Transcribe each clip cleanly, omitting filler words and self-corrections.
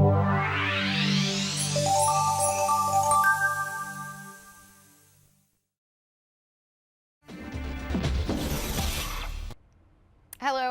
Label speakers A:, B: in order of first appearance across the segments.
A: Hello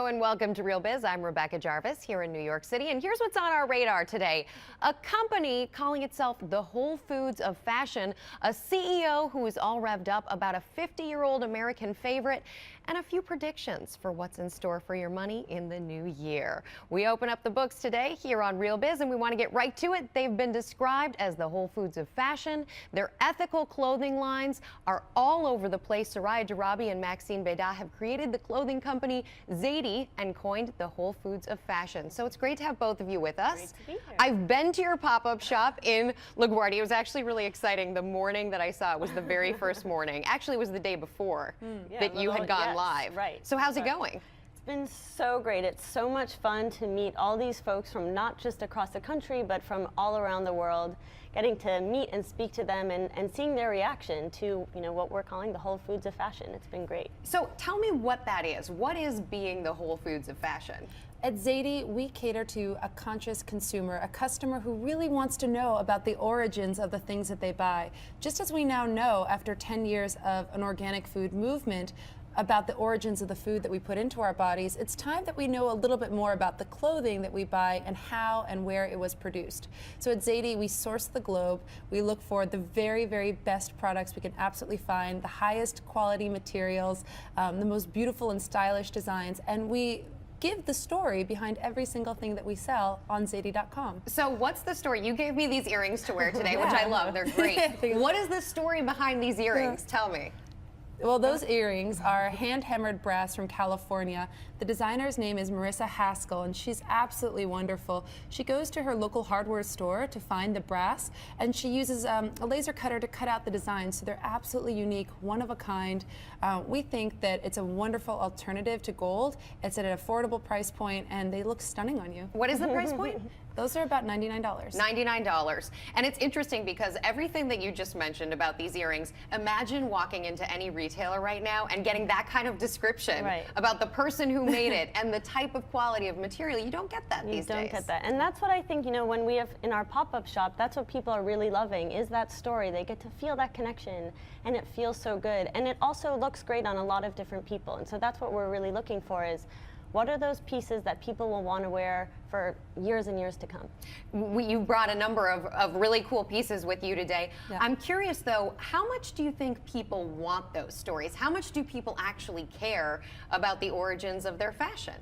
A: and welcome to Real Biz. I'm Rebecca Jarvis here in New York City, and here's what's on our radar today. A company calling itself the Whole Foods of fashion, a CEO who is all revved up about a 50-year-old American favorite, and a few predictions for what's in store for your money in the new year. We open up the books today here on Real Biz, and we want to get right to it. They've been described as the Whole Foods of fashion. Their ethical clothing lines are all over the place. Soraya Jarabi and Maxine Bédat have created the clothing company Zady and coined the Whole Foods of fashion. So it's great to have both of you with us.
B: Great to be here.
A: I've been to your pop-up shop in LaGuardia. It was actually really exciting. The morning that I saw it was the very first morning. Actually, it was the day before that you had gone live.
B: Right.
A: So how's it going?
B: It's been so great. It's so much fun to meet all these folks from not just across the country, but from all around the world, getting to meet and speak to them and seeing their reaction to, you know, what we're calling the Whole Foods of fashion. It's been great.
A: So tell me what that is. What is being the Whole Foods of fashion?
C: At Zady, we cater to a conscious consumer, a customer who really wants to know about the origins of the things that they buy. Just as we now know, after 10 years of an organic food movement, about the origins of the food that we put into our bodies, it's time that we know a little bit more about the clothing that we buy and how and where it was produced. So at Zady, we source the globe. We look for the very, very best products we can absolutely find, the highest quality materials, the most beautiful and stylish designs, and we give the story behind every single thing that we sell on Zady.com.
A: So what's the story? You gave me these earrings to wear today, which I love. They're great. What is the story behind these earrings? Tell me.
C: Well, those earrings are hand-hammered brass from California. The designer's name is Marissa Haskell, and she's absolutely wonderful. She goes to her local hardware store to find the brass, and she uses a laser cutter to cut out the designs, so they're absolutely unique, one of a kind. We think that it's a wonderful alternative to gold. It's at an affordable price point, and they look stunning on you.
A: What is the price point?
C: Those are about $99.
A: $99. And it's interesting because everything that you just mentioned about these earrings, imagine walking into any retailer right now and getting that kind of description about the person who made it and the type of quality of material. You don't get that these days.
B: You don't get that. And that's what I think, you know, when we have in our pop-up shop, that's what people are really loving, is that story. They get to feel that connection, and it feels so good. And it also looks great on a lot of different people. And so that's what we're really looking for, is what are those pieces that people will want to wear for years and years to come?
A: You brought a number of really cool pieces with you today.
C: Yeah.
A: I'm curious though, how much do you think people want those stories? How much do people actually care about the origins of their fashion?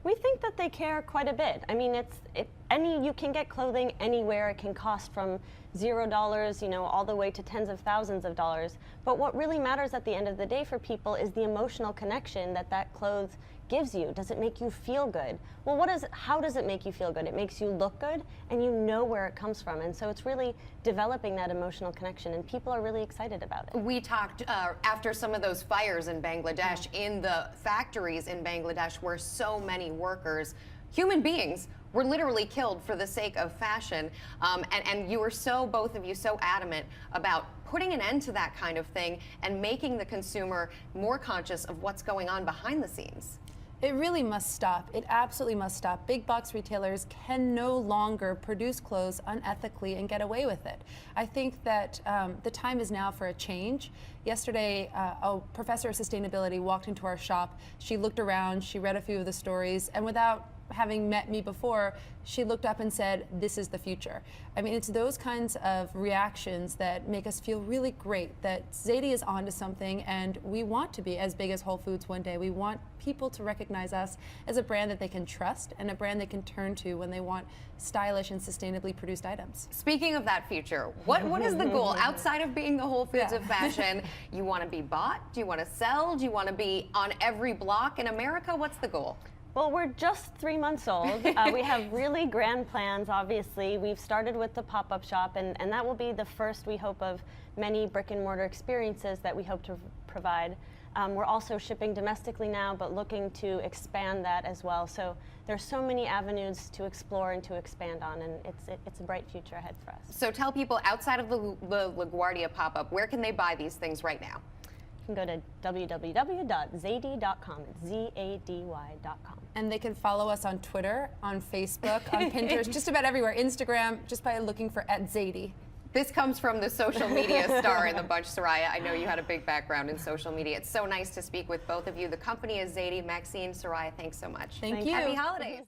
B: We think that they care quite a bit. I mean, you can get clothing anywhere. It can cost from $0, you know, all the way to tens of thousands of dollars. But what really matters at the end of the day for people is the emotional connection that clothes gives you. Does it make you feel good? Well, how does it make you feel good? It makes you look good, and you know where it comes from. And so it's really developing that emotional connection, and people are really excited about it.
A: We talked after some of those fires in Bangladesh, in the factories in Bangladesh, where so many workers, human beings, were literally killed for the sake of fashion. And you were both of you so adamant about putting an end to that kind of thing and making the consumer more conscious of what's going on behind the scenes.
C: It really must stop. It absolutely must stop. Big box retailers can no longer produce clothes unethically and get away with it. I think that the time is now for a change. Yesterday, a professor of sustainability walked into our shop. She looked around, she read a few of the stories, and without having met me before, she looked up and said, "This is the future." I mean, it's those kinds of reactions that make us feel really great that Zady is onto something, and we want to be as big as Whole Foods one day. We want people to recognize us as a brand that they can trust and a brand they can turn to when they want stylish and sustainably produced items.
A: Speaking of that future, what is the goal outside of being the Whole Foods of fashion? You want to be bought? Do you want to sell? Do you want to be on every block in America? What's the goal?
B: Well, we're just 3 months old. We have really grand plans, obviously. We've started with the pop-up shop, and that will be the first, we hope, of many brick-and-mortar experiences that we hope to provide. We're also shipping domestically now, but looking to expand that as well. So there's so many avenues to explore and to expand on, and it's a bright future ahead for us.
A: So tell people, outside of the LaGuardia pop-up, where can they buy these things right now?
B: You can go to www.zady.com. It's ZADY.com.
C: And they can follow us on Twitter, on Facebook, on Pinterest, just about everywhere. Instagram, just by looking for @Zady.
A: This comes from the social media star in the bunch, Soraya. I know you had a big background in social media. It's so nice to speak with both of you. The company is Zady. Maxine, Soraya, thanks so much.
C: Thank you.
A: Happy holidays.